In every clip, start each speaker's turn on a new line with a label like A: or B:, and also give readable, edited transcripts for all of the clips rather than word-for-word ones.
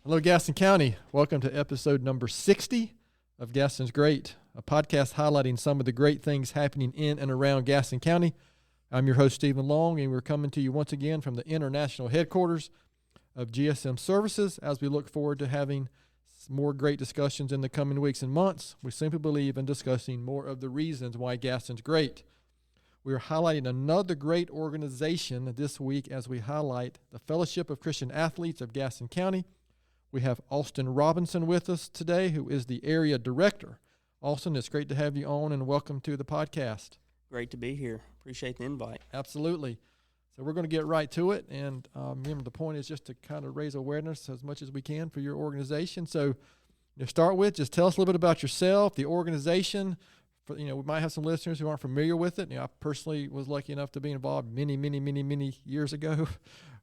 A: Hello, Gaston County. Welcome to episode number 60 of Gaston's Great, a podcast highlighting some of the great things happening in and around Gaston County. I'm your host, Stephen Long, and we're coming to you once again from the international headquarters of GSM Services as we look forward to having more great discussions in the coming weeks and months. We simply believe in discussing more of the reasons why Gaston's great. We are highlighting another great organization this week as we highlight the Fellowship of Christian Athletes of Gaston County. We have Austin Robinson with us today, who is the area director. Austin, it's great to have you on, and welcome to the podcast.
B: Great to be here. Appreciate the invite.
A: Absolutely. So we're going to get right to it, and remember, the point is just to kind of raise awareness as much as we can for your organization. So to start with, just tell us a little bit about yourself, the organization. We might have some listeners who aren't familiar with it. I personally was lucky enough to be involved many years ago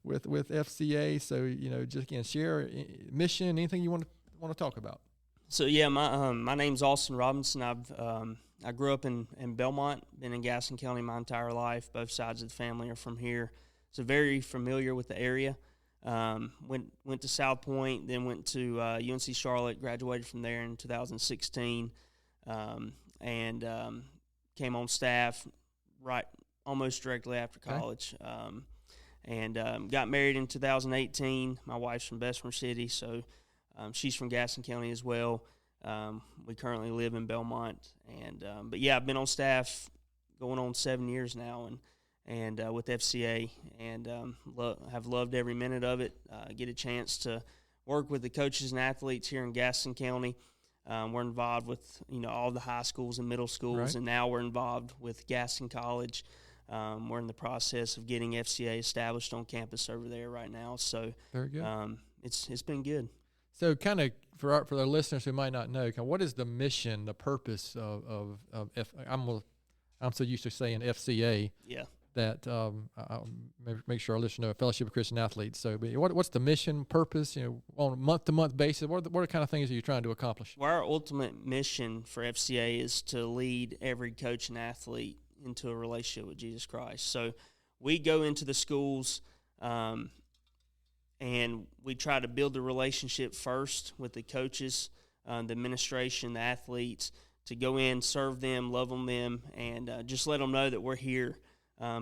A: with FCA. So, just again, share mission, anything you want to talk about.
B: So, yeah, my name's Austin Robinson. I grew up in Belmont, been in Gaston County my entire life. Both sides of the family are from here. So very familiar with the area. Went to South Point, then went to UNC Charlotte, graduated from there in 2016. And came on staff right almost directly after college. Okay. Got married in 2018. My wife's from Bessemer City, so she's from Gaston County as well. We currently live in Belmont. But yeah, I've been on staff going on 7 years now and with FCA, and have loved every minute of it. Get a chance to work with the coaches and athletes here in Gaston County. We're involved with, all the high schools and middle schools, right. And now we're involved with Gaston College. We're in the process of getting FCA established on campus over there right now. So
A: very good.
B: It's been good.
A: So kind of for our listeners who might not know, what is the mission, the purpose of I'm so used to saying FCA.
B: Yeah.
A: That I'll make sure our listeners know, Fellowship of Christian Athletes. So what's the mission, purpose, on a month-to-month basis? What are the kind of things that you're trying to accomplish?
B: Well, our ultimate mission for FCA is to lead every coach and athlete into a relationship with Jesus Christ. So we go into the schools and we try to build the relationship first with the coaches, the administration, the athletes, to go in, serve them, love on them, and just let them know that we're here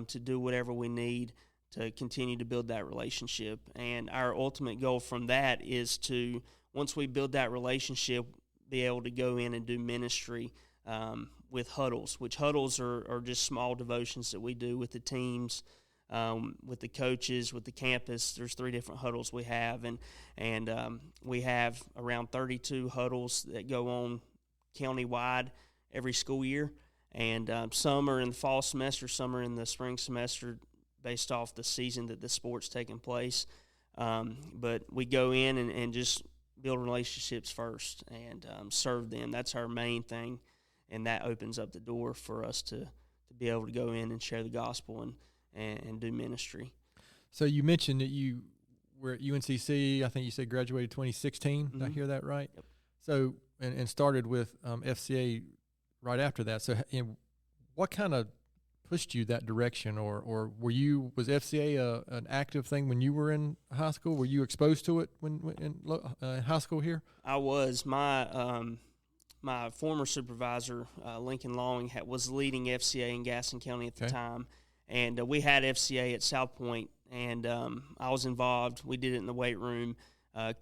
B: to do whatever we need to continue to build that relationship. And our ultimate goal from that is to, once we build that relationship, be able to go in and do ministry with huddles, which huddles are just small devotions that we do with the teams, with the coaches, with the campus. There's 3 different huddles we have, and we have around 32 huddles that go on countywide every school year. And some are in the fall semester, some are in the spring semester based off the season that the sport's taking place. But we go in and just build relationships first and serve them. That's our main thing, and that opens up the door for us to be able to go in and share the gospel and do ministry.
A: So you mentioned that you were at UNCC, I think you said graduated 2016.
B: Mm-hmm.
A: Did I hear that right?
B: Yep. So
A: and started with FCA right after that. So what kind of pushed you that direction, or was FCA an active thing when you were in high school? Were you exposed to it when in high school here?
B: I was. My former supervisor, Lincoln Long, was leading FCA in Gaston County at the time, and we had FCA at South Point, and I was involved. We did it in the weight room.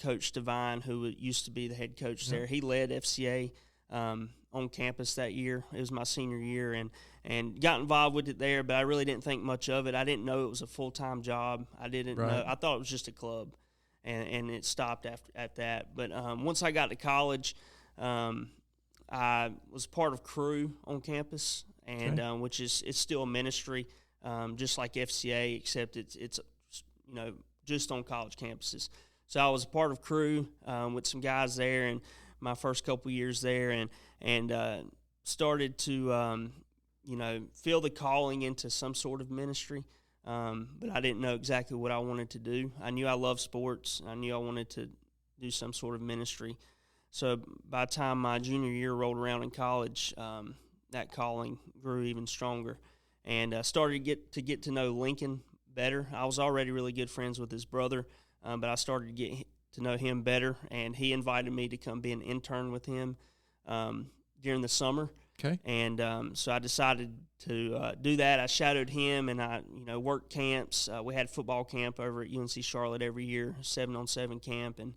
B: Coach Devine, who used to be the head coach there, he led FCA on campus that year. It was my senior year, and got involved with it there, but I really didn't think much of it. I didn't know it was a full-time job. I didn't know. I thought it was just a club, and it stopped at that. But once I got to college, I was part of crew on campus, and which is it's still a ministry, just like FCA, except it's just on college campuses. So I was a part of crew with some guys there, and my first couple years there, and started to feel the calling into some sort of ministry, but I didn't know exactly what I wanted to do. I knew I loved sports. I knew I wanted to do some sort of ministry. So by the time my junior year rolled around in college, that calling grew even stronger, and started to get to know Lincoln better. I was already really good friends with his brother, but I started to get to know him better, and he invited me to come be an intern with him during the summer.
A: Okay.
B: And so I decided to do that. I shadowed him, and I worked camps. We had football camp over at UNC Charlotte every year, 7-on-7 camp, and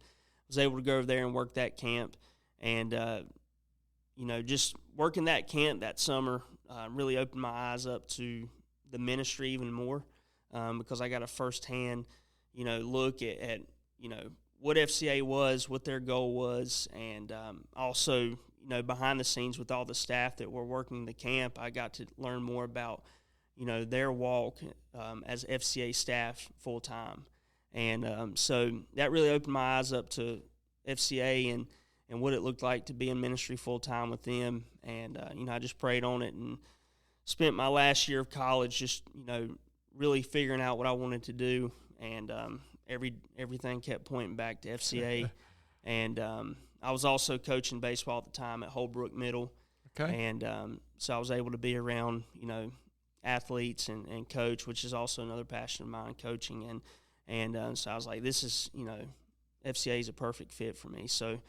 B: was able to go over there and work that camp. And just working that camp that summer really opened my eyes up to the ministry even more, because I got a firsthand look at what FCA was, what their goal was, and also behind the scenes with all the staff that were working the camp. I got to learn more about their walk as FCA staff full time, and so that really opened my eyes up to FCA and what it looked like to be in ministry full time with them. And I just prayed on it and spent my last year of college just really figuring out what I wanted to do, and everything kept pointing back to FCA. And I was also coaching baseball at the time at Holbrook Middle.
A: Okay.
B: And so I was able to be around, athletes and coach, which is also another passion of mine, coaching. And so I was like, this is, FCA is a perfect fit for me. So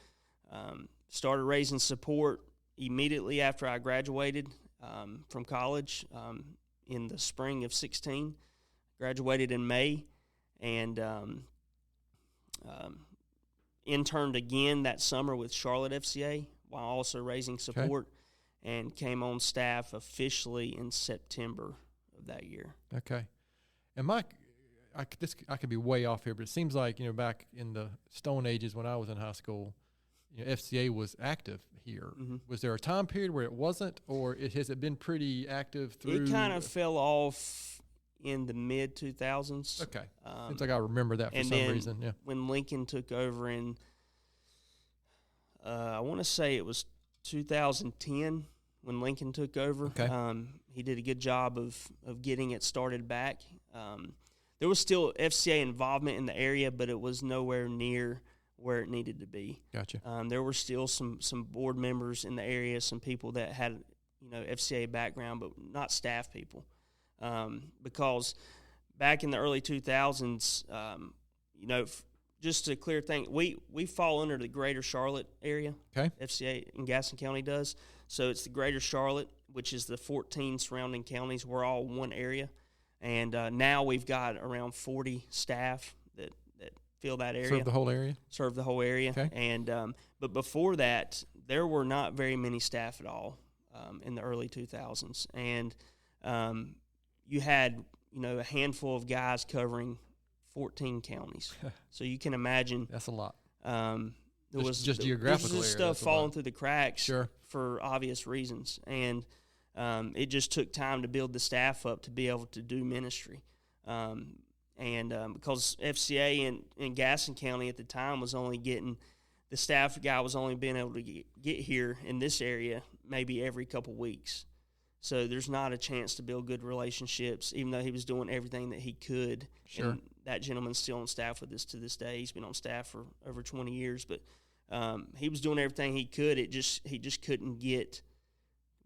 B: started raising support immediately after I graduated from college in the spring of 16. Graduated in May, and interned again that summer with Charlotte FCA while also raising support, and came on staff officially in September of that year.
A: Okay. And I could be way off here, but it seems like, back in the Stone Ages when I was in high school, FCA was active here. Mm-hmm. Was there a time period where it wasn't, or has it been pretty active through?
B: It kind of fell off in the mid-2000s.
A: Okay. Seems like I remember that for some reason. Yeah.
B: When Lincoln took over in, I want to say it was 2010 when Lincoln took over.
A: Okay.
B: He did a good job of getting it started back. There was still FCA involvement in the area, but it was nowhere near where it needed to be.
A: Gotcha.
B: There were still some board members in the area, some people that had FCA background, but not staff people. Because back in the early 2000s, just to clear things, we fall under the Greater Charlotte area.
A: Okay.
B: FCA in Gaston County does. So it's the Greater Charlotte, which is the 14 surrounding counties. We're all one area. And now we've got around 40 staff that fill that area.
A: Serve the whole area?
B: Serve the whole area.
A: Okay.
B: And but before that, there were not very many staff at all in the early 2000s. And you had, a handful of guys covering 14 counties. So you can imagine.
A: That's a lot.
B: There was
A: just geographical
B: area. Stuff falling through the cracks.
A: Sure. For
B: obvious reasons. And it just took time to build the staff up to be able to do ministry. Because FCA in Gaston County at the time was only getting – the staff guy was only being able to get here in this area maybe every couple weeks. So there's not a chance to build good relationships, even though he was doing everything that he could.
A: Sure.
B: And that gentleman's still on staff with us to this day. He's been on staff for over 20 years. But he was doing everything he could. He just couldn't get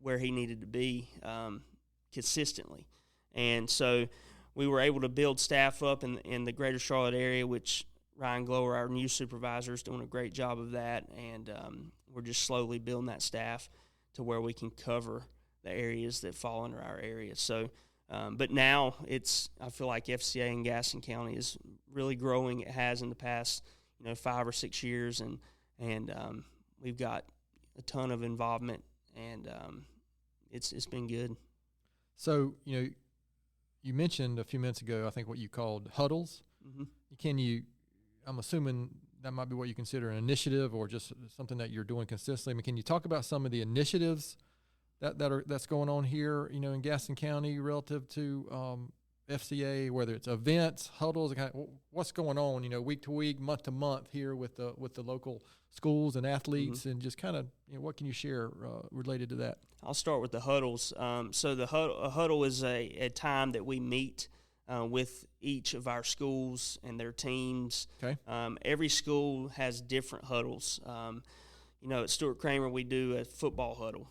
B: where he needed to be consistently. And so we were able to build staff up in the Greater Charlotte area, which Ryan Glower, our new supervisor, is doing a great job of that. And we're just slowly building that staff to where we can cover the areas that fall under our area. So, but now I feel like FCA in Gaston County is really growing. It has in the past, 5 or 6 years, and we've got a ton of involvement, and it's been good.
A: So, you mentioned a few minutes ago, I think, what you called huddles. Mm-hmm. I'm assuming that might be what you consider an initiative or just something that you're doing consistently. I mean, can you talk about some of the initiatives that's going on here, in Gaston County relative to FCA, whether it's events, huddles, what's going on, week to week, month to month here with the local schools and athletes, mm-hmm. and just kind of, what can you share related to that?
B: I'll start with the huddles. So a huddle is a time that we meet with each of our schools and their teams.
A: Okay.
B: Every school has different huddles. At Stuart Kramer, we do a football huddle.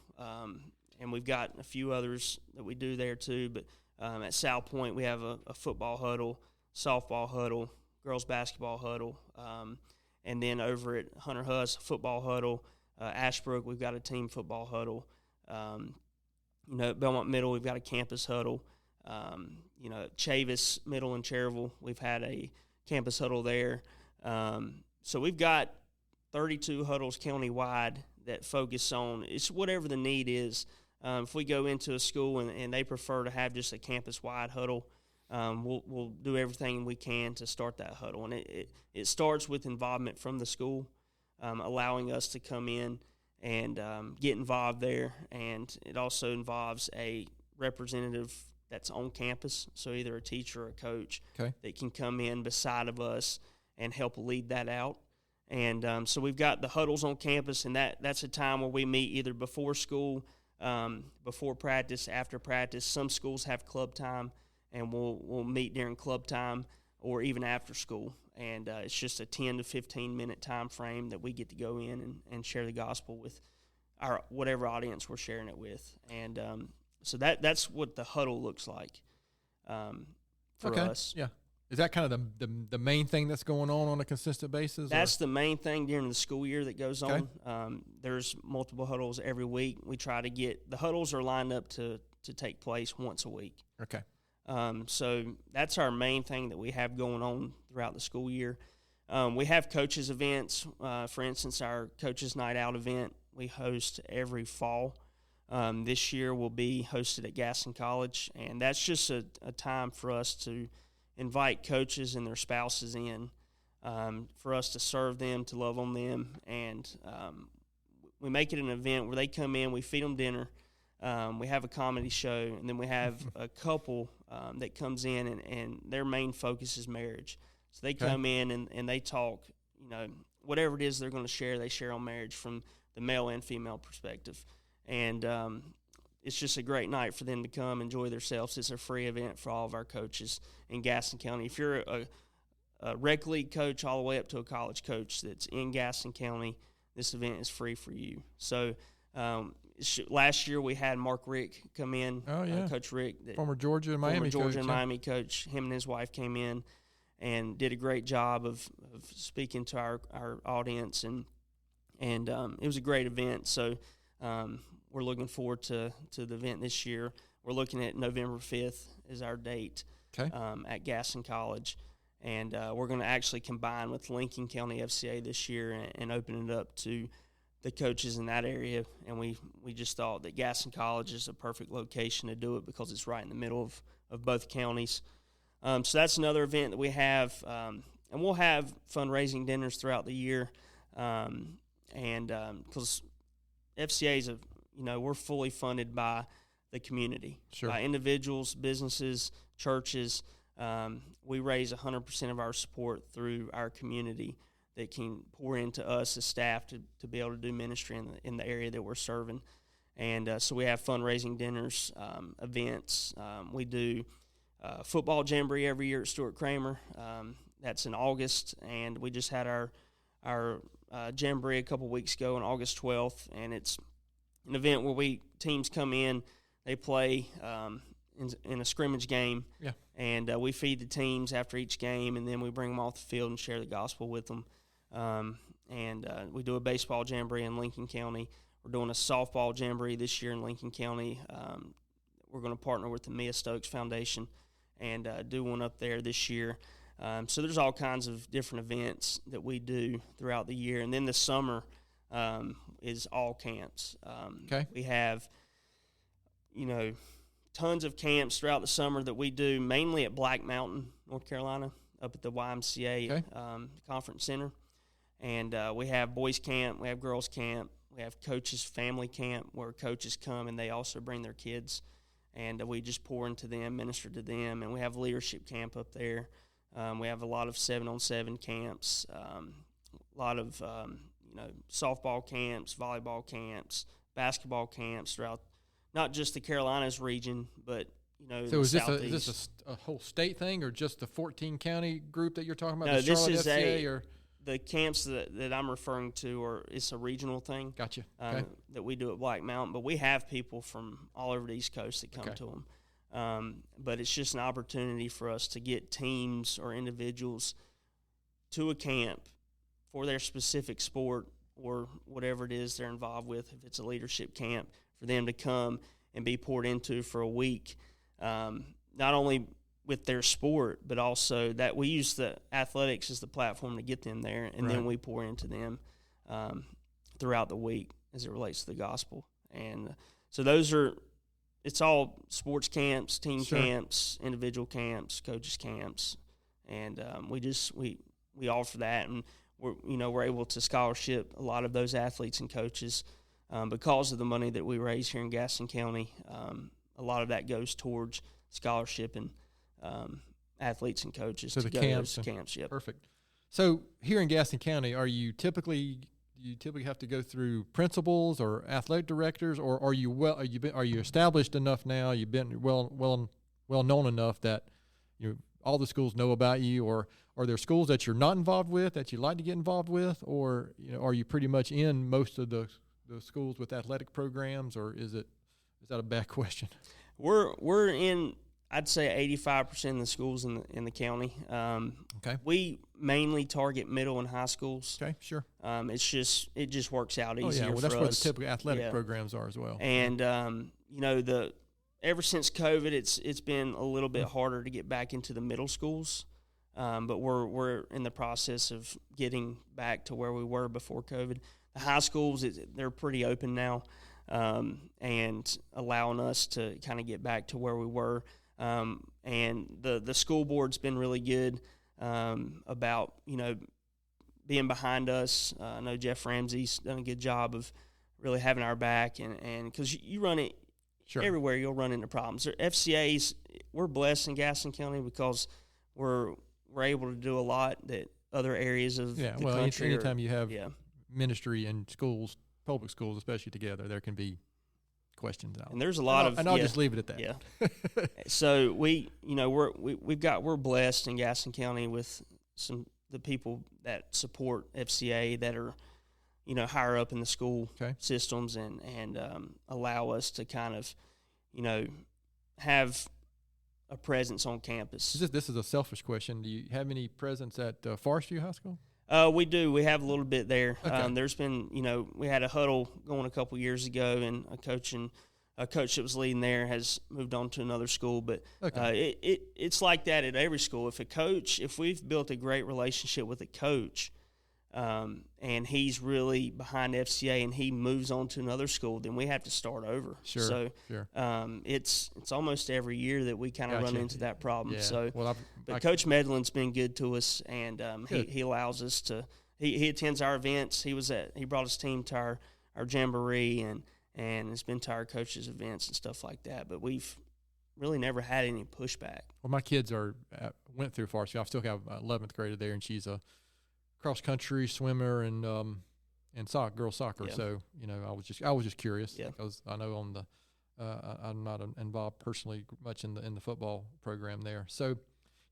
B: And we've got a few others that we do there too. But at South Point, we have a football huddle, softball huddle, girls basketball huddle. And then over at Hunter Huss, football huddle. Ashbrook, we've got a team football huddle. At Belmont Middle, we've got a campus huddle. Chavis Middle and Cherville, we've had a campus huddle there. So we've got 32 huddles countywide that focus on it's whatever the need is. If we go into a school and they prefer to have just a campus-wide huddle, we'll do everything we can to start that huddle. And it starts with involvement from the school, allowing us to come in and get involved there. And it also involves a representative that's on campus, so either a teacher or a coach that can come in beside of us and help lead that out. And so we've got the huddles on campus, and that's a time where we meet either before school, before practice, after practice. Some schools have club time, and we'll meet during club time or even after school. And it's just a 10 to 15-minute time frame that we get to go in and share the gospel with our whatever audience we're sharing it with. And so that's what the huddle looks like for us.
A: Yeah. Is that kind of the main thing that's going on a consistent basis?
B: That's the main thing during the school year that goes on. There's multiple huddles every week. We try to get – the huddles are lined up to take place once a week.
A: Okay.
B: So that's our main thing that we have going on throughout the school year. We have coaches events. For instance, our Coaches Night Out event we host every fall. This year will be hosted at Gaston College, and that's just a time for us to invite coaches and their spouses in, for us to serve them, to love on them, and we make it an event where they come in, we feed them dinner, we have a comedy show, and then we have a couple that comes in, and their main focus is marriage. So they come in and they talk, whatever it is they're going to share, they share on marriage from the male and female perspective. And it's just a great night for them to come enjoy themselves. It's a free event for all of our coaches in Gaston County. If you're a rec league coach all the way up to a college coach that's in Gaston County, this event is free for you. So last year we had Mark Rick come in.
A: Oh, yeah.
B: Coach Rick.
A: Former Georgia and Miami coach.
B: Miami coach. Him and his wife came in and did a great job of speaking to our audience. And it was a great event. So we're looking forward to the event this year. We're looking at November 5th is our date at Gaston College. And we're going to actually combine with Lincoln County FCA this year and open it up to the coaches in that area. And we just thought that Gaston College is a perfect location to do it because it's right in the middle of both counties. So that's another event that we have. And we'll have fundraising dinners throughout the year. And because FCA is we're fully funded by the community, by individuals, businesses, churches. We raise 100% of our support through our community that can pour into us as staff to be able to do ministry in the area that we're serving. And so we have fundraising dinners, events. We do football jamboree every year at Stuart Kramer. That's in August, and we just had our jamboree a couple weeks ago on August 12th, and it's an event where teams come in, they play in a scrimmage game, and we feed the teams after each game, and then we bring them off the field and share the gospel with them. And we do a baseball jamboree in Lincoln County. We're doing a softball jamboree this year in Lincoln County. We're going to partner with the Mia Stokes Foundation and do one up there this year. So there's all kinds of different events that we do throughout the year. And then the summer is all camps. We have, tons of camps throughout the summer that we do, mainly at Black Mountain, North Carolina, up at the YMCA Conference Center. And we have boys camp, we have girls camp, we have coaches family camp where coaches come and they also bring their kids. And we just pour into them, minister to them. And we have leadership camp up there. We have a lot of 7-on-7 camps, a lot of softball camps, volleyball camps, basketball camps throughout not just the Carolinas region, but
A: so is this a whole state thing or just the 14-county group that you're talking about?
B: No,
A: the Charlotte FCA or
B: the camps that I'm referring to it's a regional thing.
A: Gotcha.
B: That we do at Black Mountain, but we have people from all over the East Coast that come to them. But it's just an opportunity for us to get teams or individuals to a camp for their specific sport or whatever it is they're involved with. If it's a leadership camp, for them to come and be poured into for a week, not only with their sport, but also that we use the athletics as the platform to get them there, and then we pour into them throughout the week as it relates to the gospel. And so it's all sports camps, team camps, individual camps, coaches camps, and we offer that, and we're able to scholarship a lot of those athletes and coaches because of the money that we raise here in Gaston County. A lot of that goes towards scholarship and athletes and coaches
A: to
B: the
A: camps.
B: Yep.
A: Perfect. So here in Gaston County, do you typically have to go through principals or athletic directors, or are you established enough now? You've been well known enough that all the schools know about you, or are there schools that you're not involved with that you'd like to get involved with, or are you pretty much in most of the schools with athletic programs, or is that a bad question?
B: We're in, I'd say 85% of the schools in the county.
A: Okay.
B: We mainly target middle and high schools.
A: Okay, sure.
B: It just works out easier.
A: Oh yeah, well that's
B: for
A: where
B: us.
A: the typical athletic programs are as well.
B: And ever since COVID, it's been a little bit harder to get back into the middle schools, but we're in the process of getting back to where we were before COVID. The high schools, they're pretty open now, and allowing us to kind of get back to where we were. And the school board's been really good about being behind us. I know Jeff Ramsey's done a good job of really having our back, and because you run it everywhere, you'll run into problems. FCA's, we're blessed in Gaston County because we're able to do a lot that other areas of the country.
A: Anytime you have ministry and schools, public schools especially together, there can be questions out.
B: And there's a lot
A: and I'll just leave it at that.
B: Yeah. So we're blessed in Gaston County with the people that support FCA that are higher up in the school systems and allow us to kind of have a presence on campus.
A: This is a selfish question. Do you have any presence at Forest View High School?
B: We do. We have a little bit there.
A: Okay.
B: There's been, we had a huddle going a couple years ago, and a coach that was leading there has moved on to another school. But it's like that at every school. If we've built a great relationship with a coach, and he's really behind FCA and he moves on to another school, then we have to start over.
A: Sure.
B: So
A: sure.
B: It's almost every year that we kind of run into that problem.
A: Yeah.
B: So,
A: but
B: Coach Medlin's been good to us, and he allows us to. He attends our events. He brought his team to our jamboree and has been to our coaches' events and stuff like that. But we've really never had any pushback.
A: Well, my kids went through Forest View. I still have an 11th grader there, and she's a cross country swimmer and girls soccer.
B: Yeah.
A: So I was just curious because I know I'm not involved personally much in the football program there. So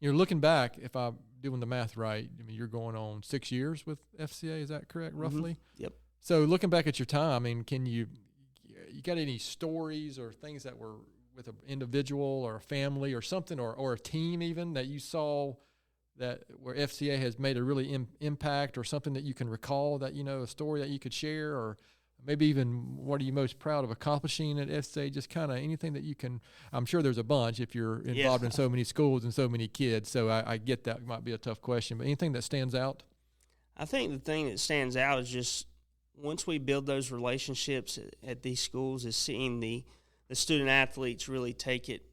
A: looking back, if I'm doing the math right, I mean you're going on 6 years with FCA. Is that correct, roughly?
B: Mm-hmm. Yep.
A: So looking back at your time, I mean, can you got any stories or things that were with an individual or a family or something or a team even that you saw that where FCA has made a really impact, or something that you can recall that, a story that you could share, or maybe even what are you most proud of accomplishing at FCA? Just kind of anything that you can. I'm sure there's a bunch if you're involved in so many schools and so many kids. So I get that might be a tough question, but anything that stands out?
B: I think the thing that stands out is just once we build those relationships at these schools is seeing the student athletes really take it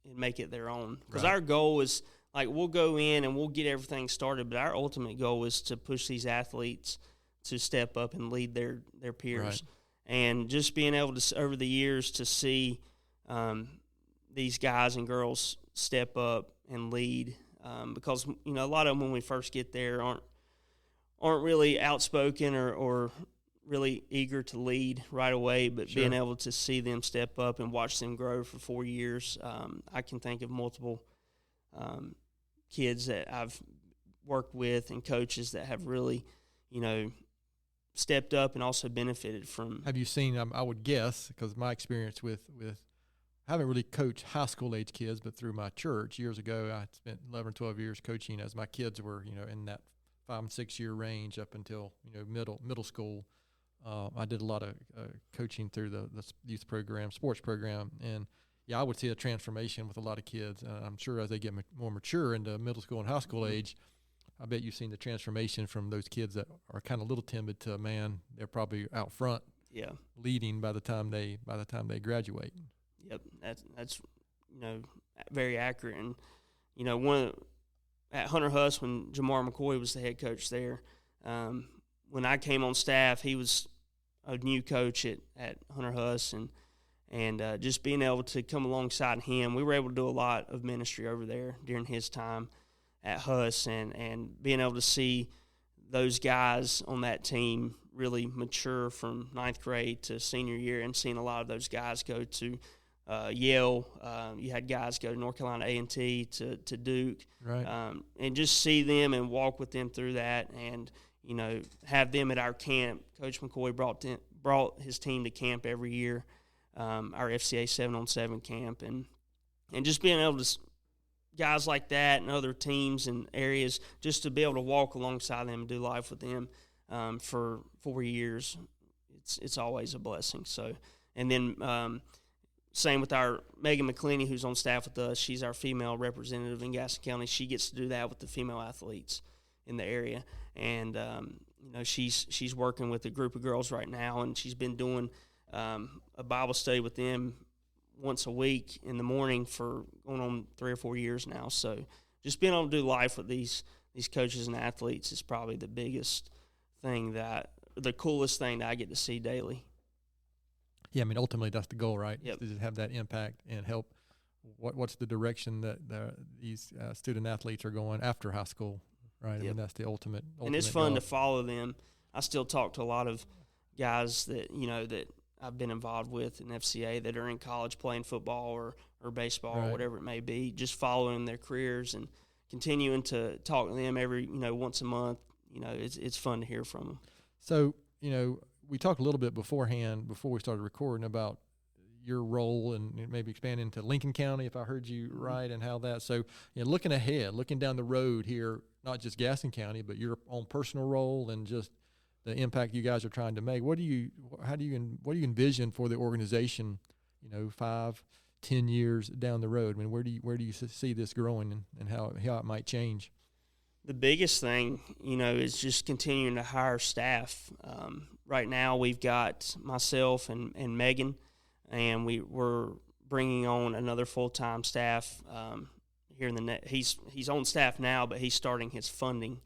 B: and make it their own. Because our goal is, we'll go in and we'll get everything started, but our ultimate goal is to push these athletes to step up and lead their peers.
A: Right.
B: And just being able to, over the years, to see these guys and girls step up and lead, because, a lot of them when we first get there aren't really outspoken or really eager to lead right away, but being able to see them step up and watch them grow for 4 years. I can think of multiple kids that I've worked with and coaches that have really, stepped up and also benefited from.
A: Have you seen, I would guess, because my experience with I haven't really coached high school age kids, but through my church years ago, I spent 11 or 12 years coaching as my kids were, in that 5 and 6 year range up until middle school. I did a lot of coaching through the youth program, sports program, and I would see a transformation with a lot of kids. I'm sure as they get more mature into middle school and high school age, I bet you've seen the transformation from those kids that are kind of a little timid to, man, they're probably out front, leading by the time they graduate.
B: Yep, that's very accurate. And at Hunter Huss, when Jamar McCoy was the head coach there, when I came on staff, he was a new coach at Hunter Huss, and just being able to come alongside him, we were able to do a lot of ministry over there during his time at Huss, and being able to see those guys on that team really mature from ninth grade to senior year, and seeing a lot of those guys go to Yale. You had guys go to North Carolina A&T to Duke,
A: right?
B: And just see them and walk with them through that, and have them at our camp. Coach McCoy brought his team to camp every year, our FCA 7-on-7 camp, and just being able to guys like that and other teams and areas, just to be able to walk alongside them and do life with them for 4 years, it's always a blessing. So, and then same with our Megan McClenny, who's on staff with us. She's our female representative in Gaston County. She gets to do that with the female athletes in the area, and she's working with a group of girls right now, and she's been doing a Bible study with them once a week in the morning for going on 3 or 4 years now. So just being able to do life with these coaches and athletes is probably the biggest thing, the coolest thing that I get to see daily.
A: Yeah, I mean, ultimately that's the goal, right?
B: Yep.
A: To have that impact and help. What's the direction that these student athletes are going after high school, right?
B: Yep.
A: I mean, that's the ultimate
B: and it's fun
A: goal.
B: to follow them. I still talk to a lot of guys that that I've been involved with in FCA that are in college playing football or baseball
A: right.
B: or whatever it may be, just following their careers and continuing to talk to them every once a month. It's fun to hear from them.
A: So we talked a little bit beforehand before we started recording about your role and maybe expand into Lincoln County, if I heard you right, and how that. So looking ahead, looking down the road here, not just Gaston County, but your own personal role and just the impact you guys are trying to make. What do you envision for the organization, 5, 10 years down the road? I mean, where do you see this growing and how it might change?
B: The biggest thing, is just continuing to hire staff. Right now we've got myself and Megan, and we're bringing on another full-time staff here in the he's on staff now, but he's starting his funding.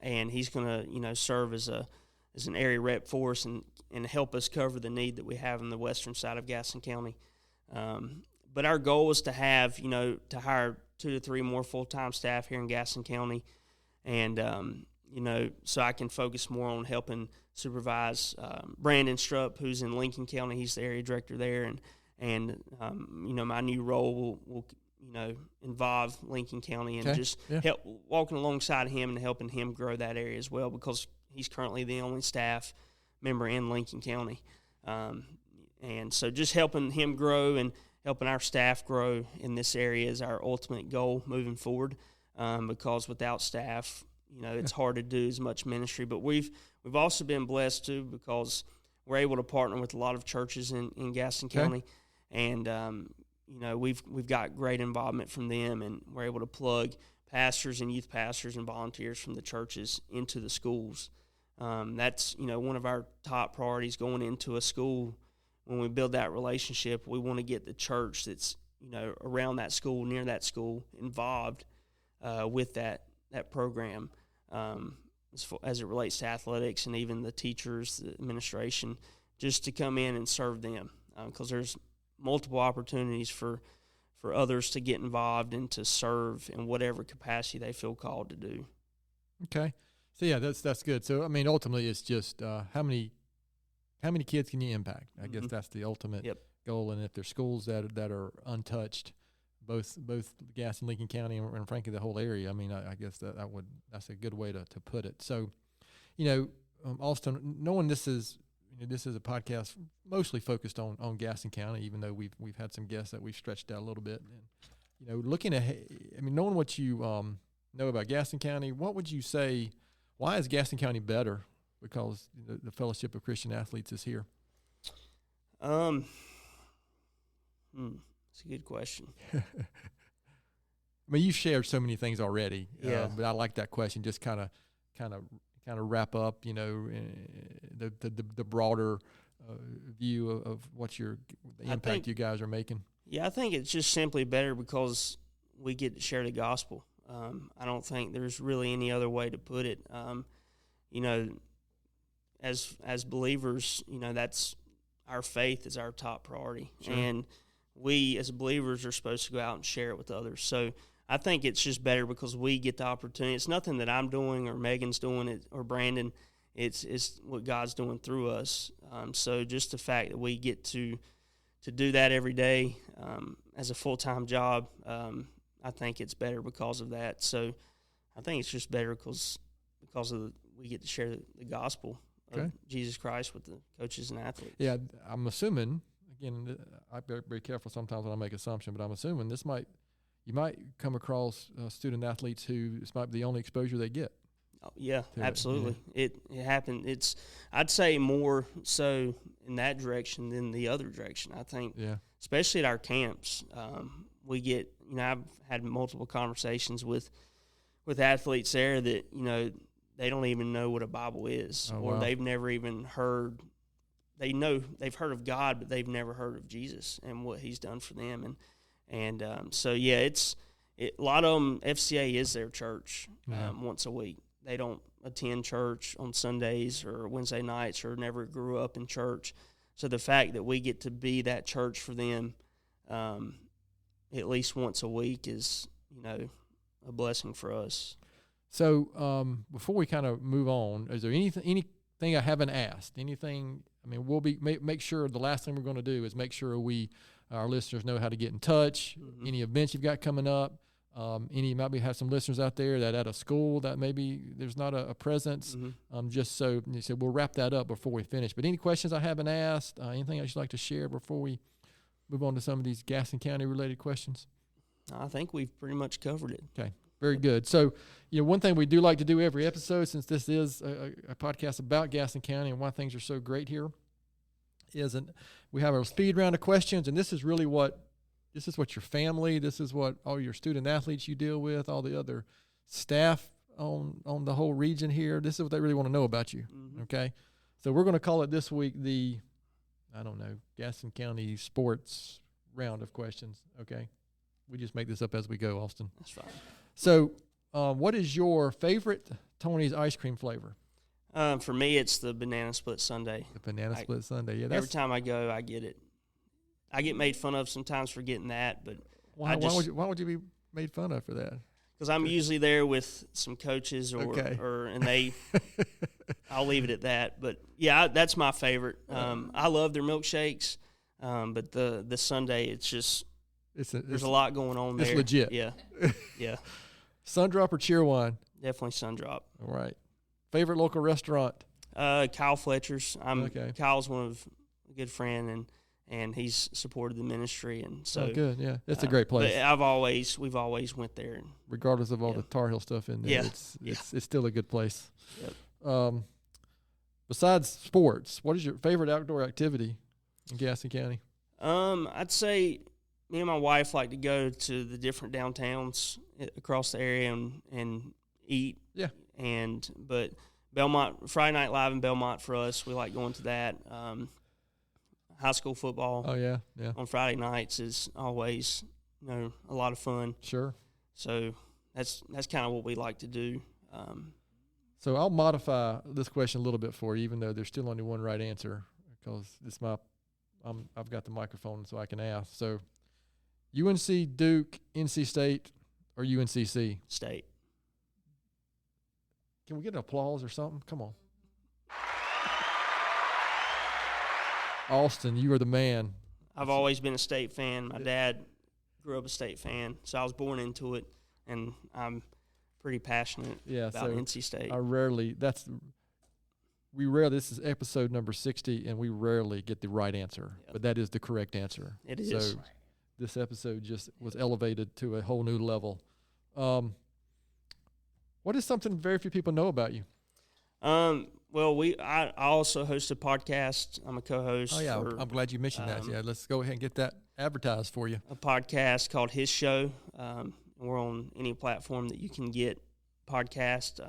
B: And he's going to, serve as an area rep for us and help us cover the need that we have in the western side of Gaston County. But our goal is to have, to hire 2 to 3 more full-time staff here in Gaston County, and so I can focus more on helping supervise Brandon Strupp, who's in Lincoln County. He's the area director there, and my new role will involve Lincoln County and help walking alongside him and helping him grow that area as well, because he's currently the only staff member in Lincoln County. And so just helping him grow and helping our staff grow in this area is our ultimate goal moving forward, because without staff, it's hard to do as much ministry. But we've also been blessed too, because we're able to partner with a lot of churches in Gaston County, and we've got great involvement from them, and we're able to plug pastors and youth pastors and volunteers from the churches into the schools. That's one of our top priorities going into a school. When we build that relationship, we want to get the church that's around that school, near that school, involved with that program as it relates to athletics, and even the teachers, the administration, just to come in and serve them, because there's multiple opportunities for others to get involved and to serve in whatever capacity they feel called to do. Okay.
A: So yeah, that's good. So I mean, ultimately, it's just how many kids can you impact? I guess that's the ultimate goal. And if there's schools that are untouched, both Gaston, Lincoln County, and frankly the whole area, I mean, I guess that's a good way to put it. So, Austin, knowing this is a podcast mostly focused on Gaston County, even though we've had some guests that we've stretched out a little bit. And looking ahead, I mean, knowing what you know about Gaston County, what would you say, why is Gaston County better? Because the Fellowship of Christian Athletes is here.
B: It's a good question.
A: I mean, you've shared so many things already.
B: Yeah.
A: But I like that question. Just kind of wrap up, the broader view of what the impact you guys are making. Yeah,
B: I think it's just simply better because we get to share the gospel. I don't think there's really any other way to put it. As believers, that's our faith is our top priority. Sure. And we as believers are supposed to go out and share it with others. So I think it's just better because we get the opportunity. It's nothing that I'm doing or Megan's doing or Brandon. It's what God's doing through us. So just the fact that we get to do that every day as a full-time job, I think it's better because of that. So I think it's just better because we get to share the gospel of Jesus Christ with the coaches and athletes.
A: Yeah, I'm assuming, again, I better be careful sometimes when I make assumptions, but I'm assuming you might come across student athletes who this might be the only exposure they get.
B: Oh, yeah, absolutely. It happened. I'd say more so in that direction than the other direction. I think, especially at our camps, we get. I've had multiple conversations with athletes there that they don't even know what a Bible is, or they've never even heard. They've heard of God, but they've never heard of Jesus and what He's done for them. And so a lot of them. FCA is their church once a week. They don't attend church on Sundays or Wednesday nights or never grew up in church. So the fact that we get to be that church for them at least once a week is, a blessing for us.
A: So before we kind of move on, is there anything I haven't asked? Anything? I mean, we'll make sure the last thing we're going to do is make sure our listeners know how to get in touch. Mm-hmm. Any events you've got coming up. Maybe have some listeners out there that at a school that maybe there's not a presence. Mm-hmm. Just so you said, we'll wrap that up before we finish. But any questions I haven't asked? Anything else you'd like to share before we move on to some of these Gaston County related questions?
B: I think we've pretty much covered it.
A: Okay, very good. So, one thing we do like to do every episode, since this is a podcast about Gaston County and why things are so great here, is we have a speed round of questions, and this is really what your family, this is what all your student athletes you deal with, all the other staff on the whole region here, this is what they really want to know about you, okay? So we're going to call it this week the, Gaston County sports round of questions, okay? We just make this up as we go, Austin.
B: That's fine.
A: So what is your favorite Tony's ice cream flavor?
B: For me, it's the banana split sundae.
A: The banana split sundae, yeah.
B: Every time I go, I get it. I get made fun of sometimes for getting that, but
A: why would you be made fun of for that?
B: Because I'm usually there with some coaches and they, I'll leave it at that. But yeah, that's my favorite. I love their milkshakes, but the sundae, it's just there's a lot going on there.
A: It's legit.
B: Yeah, yeah.
A: Sundrop or Cheerwine?
B: Definitely Sundrop.
A: All right. Favorite local restaurant?
B: Kyle Fletcher's. Kyle's one of a good friend and he's supported the ministry, and so
A: good, yeah, it's a great place.
B: But we've always went there,
A: regardless of all the Tar Heel stuff in there. It's still a good place. Yep. Besides sports, what is your favorite outdoor activity in Gaston County?
B: I'd say me and my wife like to go to the different downtowns across the area and eat. Yeah. But Belmont, Friday Night Live in Belmont for us, we like going to that. High school football.
A: Oh yeah.
B: On Friday nights is always, a lot of fun.
A: Sure.
B: So that's kind of what we like to do.
A: So I'll modify this question a little bit for you, even though there's still only one right answer, because I've got the microphone so I can ask. So, UNC, Duke, NC State, or UNCC?
B: State.
A: Can we get an applause or something? Come on. Austin, you are the man.
B: I've always been a State fan. My dad grew up a State fan, so I was born into it, and I'm pretty passionate about NC State.
A: This is episode number 60, and we rarely get the right answer, but that is the correct answer.
B: It is.
A: So this episode just was elevated to a whole new level. What is something very few people know about you?
B: Well, I also host a podcast. I'm a co-host.
A: Oh, yeah, I'm glad you mentioned that. Yeah, let's go ahead and get that advertised for you.
B: A podcast called His Show. We're on any platform that you can get podcast.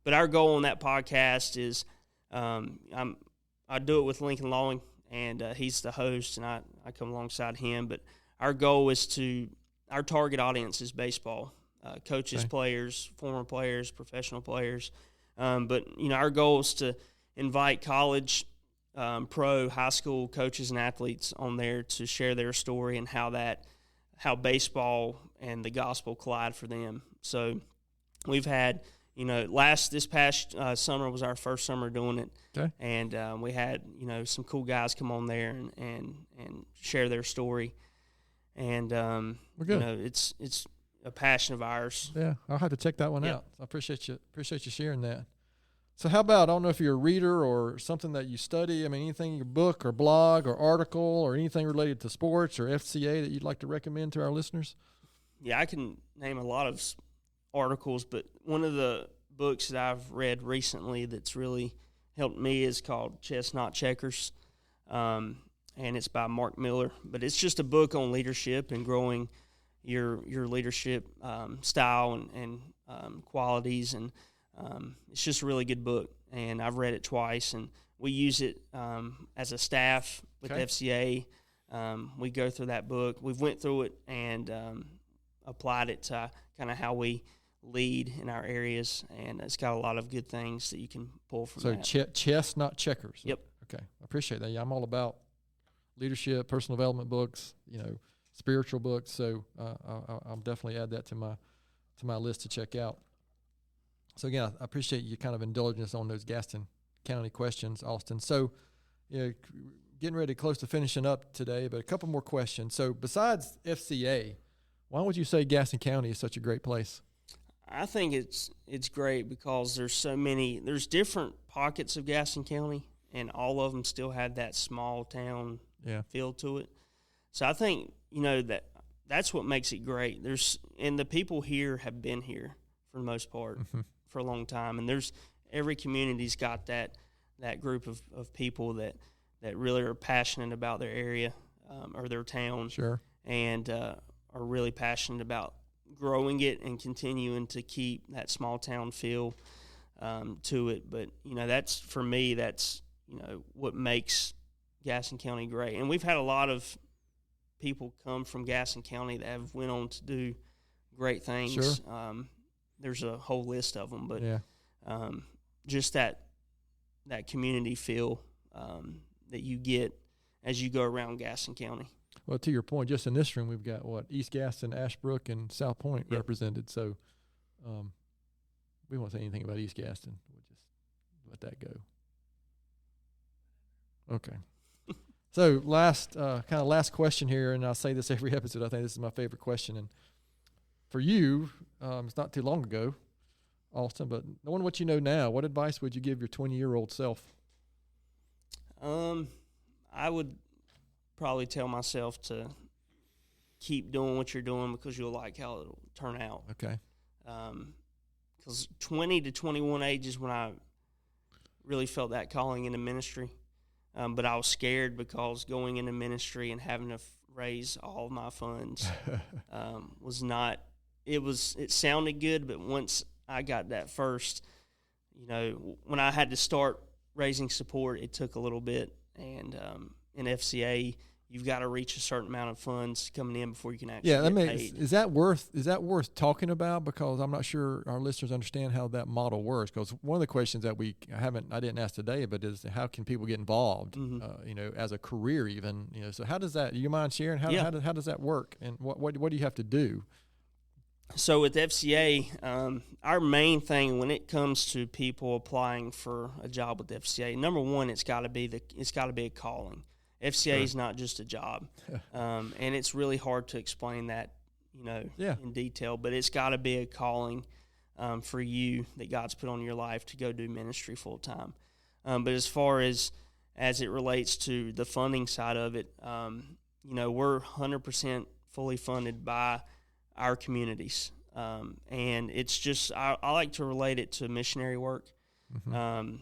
B: But our goal on that podcast is I do it with Lincoln Lawing, and he's the host, and I come alongside him. But our goal is our target audience is baseball, coaches, players, former players, professional players. But, our goal is to invite college, pro, high school coaches and athletes on there to share their story and how baseball and the gospel collide for them. So we've had, this past summer was our first summer doing it. Okay. And we had, some cool guys come on there and share their story. And, it's a passion of ours.
A: Yeah, I'll have to check that one out. I appreciate you sharing that. So how about, I don't know if you're a reader or something that you study, anything in your book or blog or article or anything related to sports or FCA that you'd like to recommend to our listeners?
B: Yeah, I can name a lot of articles, but one of the books that I've read recently that's really helped me is called Chess Not Checkers, and it's by Mark Miller. But it's just a book on leadership and growing your leadership style and qualities, and it's just a really good book, and I've read it twice, and we use it as a staff with FCA. We go through that book. We've went through it and applied it to kind of how we lead in our areas, and it's got a lot of good things that you can pull from that.
A: So chess, not checkers.
B: Yep.
A: Okay, I appreciate that. Yeah, I'm all about leadership, personal development books, spiritual books. So I'll definitely add that to my list to check out. So again, I appreciate you kind of indulgence on those Gaston County questions, Austin. So, getting ready close to finishing up today, but a couple more questions. So besides FCA, why would you say Gaston County is such a great place?
B: I think it's great because there's different pockets of Gaston County, and all of them still have that small town feel to it. So I think, that's what makes it great. And the people here have been here for the most part for a long time, and every community's got that group of people that really are passionate about their area or their town. Sure. And are really passionate about growing it and continuing to keep that small town feel to it. But, that's, for me, what makes Gaston County great. And we've had a lot of people come from Gaston County that have went on to do great things. Sure. There's a whole list of them, but just that community feel that you get as you go around Gaston County.
A: Well, to your point, just in this room, we've got East Gaston, Ashbrook, and South Point represented. So we won't say anything about East Gaston. We'll just let that go. Okay. So last question here, and I'll say this every episode. I think this is my favorite question. And for you, it's not too long ago, Austin, but knowing what you know now, what advice would you give your 20-year-old self?
B: I would probably tell myself to keep doing what you're doing because you'll like how it'll turn out. Okay. Because 20 to 21 age is when I really felt that calling into ministry. But I was scared because going into ministry and having to raise all of my funds was not. It sounded good, but once I got that first, when I had to start raising support, it took a little bit. And in FCA, you've got to reach a certain amount of funds coming in before you can actually get paid.
A: Is that worth talking about? Because I'm not sure our listeners understand how that model works. Because one of the questions that I didn't ask today, but is how can people get involved? As a career, even. So how does that? Do you mind sharing how does that work? And what do you have to do?
B: So with FCA, our main thing when it comes to people applying for a job with FCA, number one, it's got to be a calling. FCA is not just a job, and it's really hard to explain that, in detail. But it's got to be a calling for you that God's put on your life to go do ministry full time. But as far as it relates to the funding side of it, we're 100% fully funded by our communities. And it's just I like to relate it to missionary work.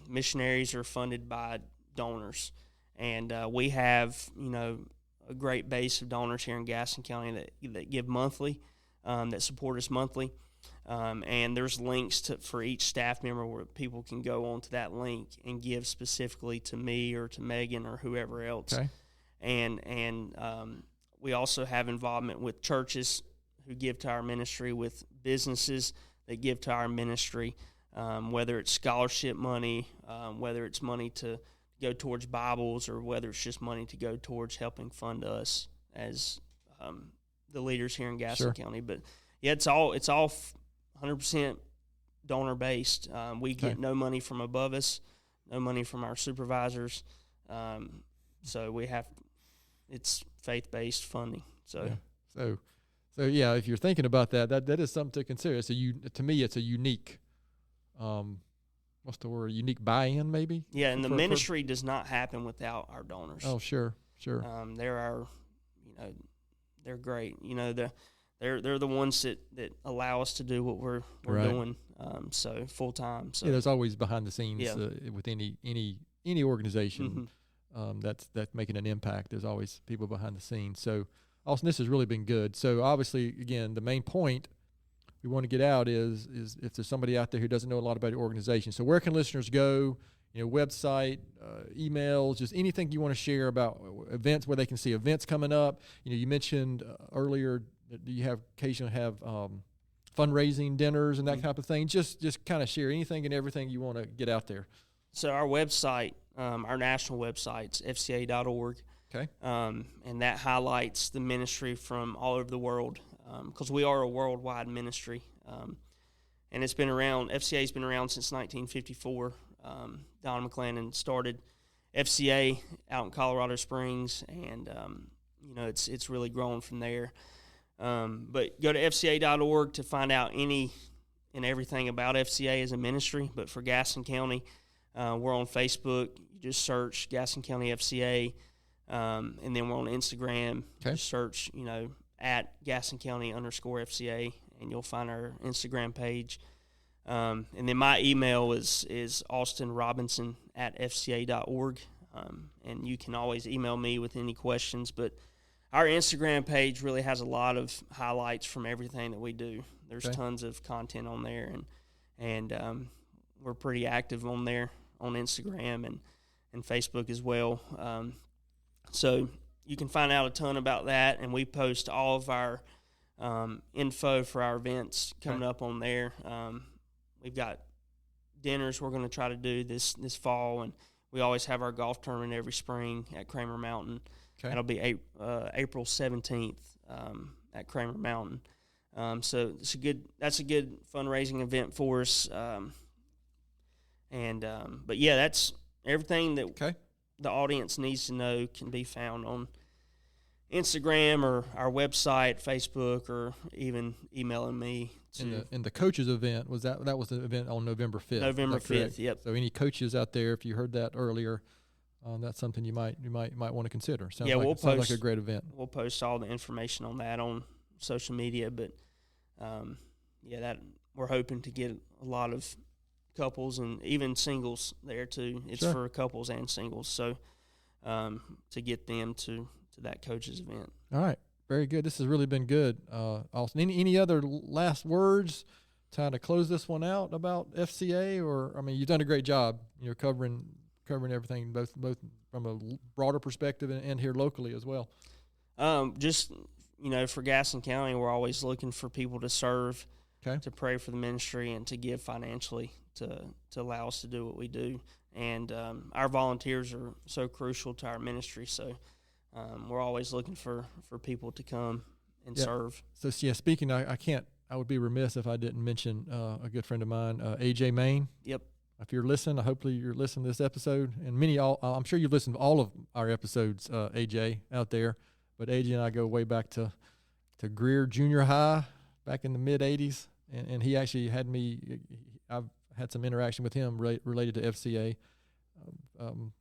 B: Missionaries are funded by donors, and we have a great base of donors here in Gaston County that give monthly, that support us monthly. And there's links for each staff member where people can go onto that link and give specifically to me or to Megan or whoever else.
A: Okay.
B: And we also have involvement with churches who give to our ministry, with businesses that give to our ministry, whether it's scholarship money, whether it's money to go towards Bibles, or whether it's just money to go towards helping fund us as the leaders here in Gaston County. But yeah, it's all 100% donor based. We get no money from above us, no money from our supervisors. So it's faith based funding. So yeah, if you're thinking about that is something to consider. To me, it's a unique, what's the word? Unique buy-in, maybe. Yeah, and the ministry does not happen without our donors. Oh, sure. They're great. They're the ones that allow us to do what we're doing. So full time. So there's always behind the scenes with any organization that's making an impact. There's always people behind the scenes. So Austin, this has really been good. So obviously, again, the main point we want to get out is if there's somebody out there who doesn't know a lot about your organization. So where can listeners go? Website, emails, just anything you want to share about events where they can see events coming up. You mentioned earlier that you occasionally have fundraising dinners and that type of thing. Just kind of share anything and everything you want to get out there. So our website, our national website's fca.org. Okay. And that highlights the ministry from all over the world, because we are a worldwide ministry. And it's been around, FCA's been around since 1954. Don McClendon started FCA out in Colorado Springs, and it's really grown from there. But go to fca.org to find out any and everything about FCA as a ministry. But for Gaston County, we're on Facebook. You just search Gaston County FCA, and then we're on Instagram. Okay. Just search at Gaston County _FCA, and you'll find our Instagram page. And then my email is austinrobinson@fca.org. And you can always email me with any questions. But our Instagram page really has a lot of highlights from everything that we do. There's tons of content on there, and we're pretty active on there on Instagram and Facebook as well. So you can find out a ton about that, and we post all of our info for our events coming up on there. We've got dinners we're going to try to do this fall, and we always have our golf tournament every spring at Kramer Mountain. Okay. That'll be April 17th at Kramer Mountain. So that's a good fundraising event for us. But yeah, that's everything that the audience needs to know can be found on Instagram or our website, Facebook, or even emailing me. And the coaches event was that was the event on November 5th. November 5th, yep. So any coaches out there, if you heard that earlier, that's something you might want to consider. Sounds like a great event. We'll post all the information on that on social media, but that we're hoping to get a lot of couples and even singles there too. It's for couples and singles, so to get them to that coaches event. All right. Very good. This has really been good. Austin, any other last words trying to close this one out about FCA? Or, I mean, you've done a great job, covering everything, both from a broader perspective and here locally as well. For Gaston County, we're always looking for people to serve, to pray for the ministry, and to give financially to allow us to do what we do. And our volunteers are so crucial to our ministry, so we're always looking for people to come and serve. So, speaking, I would be remiss if I didn't mention a good friend of mine, AJ Main. Yep. If you're listening, hopefully you're listening to this episode, and I'm sure you've listened to all of our episodes, AJ, out there. But AJ and I go way back to Greer Junior High back in the mid-'80s, and he actually I've had some interaction with him related to FCA.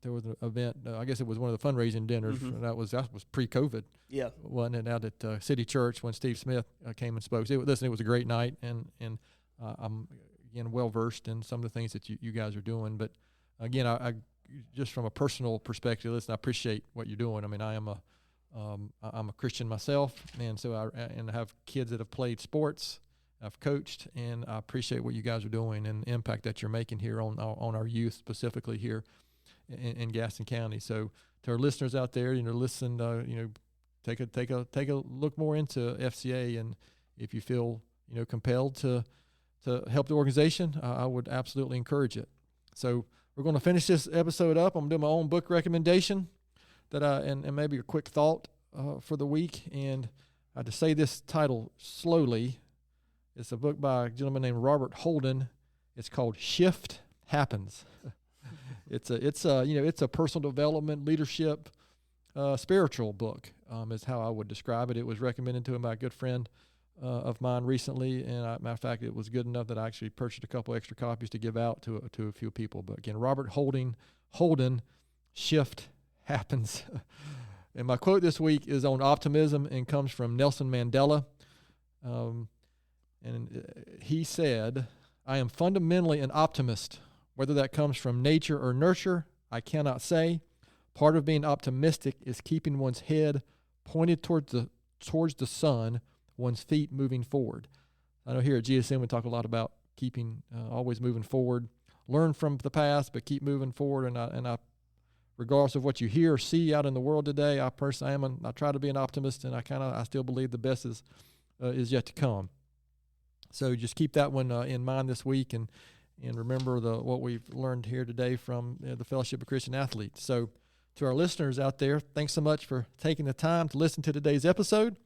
A: there was an event. I guess it was one of the fundraising dinners.
B: Mm-hmm.
A: That was pre-COVID.
B: Yeah.
A: Wasn't it, out at City Church when Steve Smith came and spoke. So it was a great night, and I'm again well versed in some of the things that you guys are doing. But again, I just from a personal perspective, listen, I appreciate what you're doing. I mean, I'm a Christian myself, and so I have kids that have played sports. I've coached, and I appreciate what you guys are doing and the impact that you're making here on our youth, specifically here in Gaston County. So to our listeners out there, listen, take a look more into FCA, and if you feel compelled to help the organization, I would absolutely encourage it. So we're going to finish this episode up. I'm going to do my own book recommendation and maybe a quick thought for the week. And I had to say this title slowly. It's a book by a gentleman named Robert Holden. It's called Shift Happens. It's a personal development, leadership, spiritual book is how I would describe it. It was recommended to me by a good friend of mine recently, and matter of fact, it was good enough that I actually purchased a couple extra copies to give out to a few people. But again, Robert Holden, Shift Happens. And my quote this week is on optimism and comes from Nelson Mandela. And he said, "I am fundamentally an optimist. Whether that comes from nature or nurture, I cannot say. Part of being optimistic is keeping one's head pointed towards the sun, one's feet moving forward." I know here at GSM we talk a lot about keeping always moving forward. Learn from the past, but keep moving forward. And I, regardless of what you hear or see out in the world today, I personally I try to be an optimist, and I still believe the best is yet to come. So just keep that one in mind this week, and remember what we've learned here today from the Fellowship of Christian Athletes. So to our listeners out there, thanks so much for taking the time to listen to today's episode.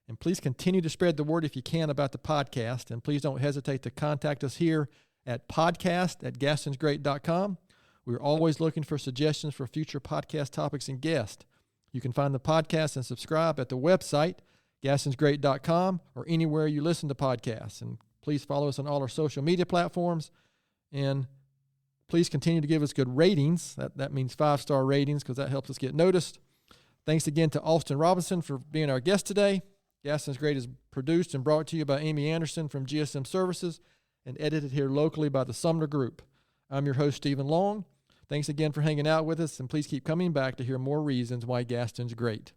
A: And please continue to spread the word if you can about the podcast. And please don't hesitate to contact us here at podcast@gastonsgreat.com. We're always looking for suggestions for future podcast topics and guests. You can find the podcast and subscribe at the website, Gaston'sGreat.com, or anywhere you listen to podcasts. And please follow us on all our social media platforms. And please continue to give us good ratings. That means 5-star ratings, because that helps us get noticed. Thanks again to Austin Robinson for being our guest today. Gaston's Great is produced and brought to you by Amy Anderson from GSM Services and edited here locally by the Sumner Group. I'm your host, Stephen Long. Thanks again for hanging out with us, and please keep coming back to hear more reasons why Gaston's great.